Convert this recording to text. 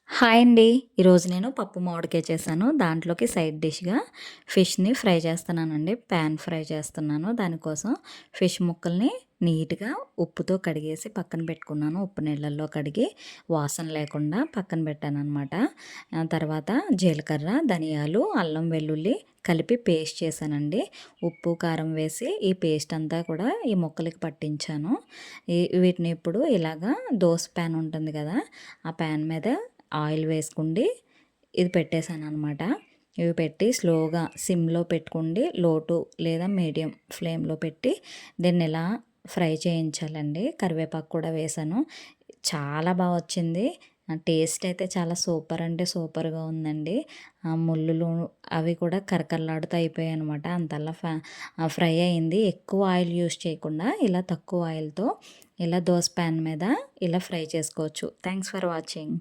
Hi అండి. ఈరోజు నేను పప్పు మామిడికాయ చేశాను. దాంట్లోకి సైడ్ డిష్‌గా ఫిష్‌ని ఫ్రై చేస్తున్నానండి. పాన్ ఫ్రై చేస్తున్నాను. దానికోసం ఫిష్ ముక్కల్ని నీట్‌గా ఉప్పుతో కడిగేసి పక్కన పెట్టుకున్నాను. ఉప్పు నీళ్ళల్లో కడిగి వాసన లేకుండా పక్కన పెట్టాననమాట. తర్వాత జీలకర్ర, ధనియాలు, అల్లం వెల్లుల్లి కలిపి పేస్ట్ చేశానండి. ఉప్పు, కారం వేసి ఈ పేస్ట్ అంతా కూడా ఈ ముక్కలకి పట్టించాను. వీటిని ఇప్పుడు ఇలాగా దోస పాన్ ఉంటుంది కదా! ఆ పాన్ మీద ఆయిల్ వేసుకుండి ఇది పెట్టేసాననమాట. ఇవి పెట్టి స్లోగా సిమ్‌లో పెట్టుకోండి. లో టు లేదా మీడియం ఫ్లేమ్‌లో పెట్టి దీన్ని ఇలా ఫ్రై చేయించాలండి. కరివేపాకు కూడా వేశాను. చాలా బా వచ్చింది. టేస్ట్ అయితే చాలా సూపర్ అంటే సూపర్‌గా ఉందండి. ముల్లులు అవి కూడా కరకరలాడుతూ అయిపోయాయనమాట. అంతలా ఫ్రై అయింది. ఎక్కువ ఆయిల్ యూజ్ చేయకుండా ఇలా తక్కువ ఆయిల్‌తో ఇలా దోస పాన్ మీద ఇలా ఫ్రై చేసుకోవచ్చు. Thanks for watching.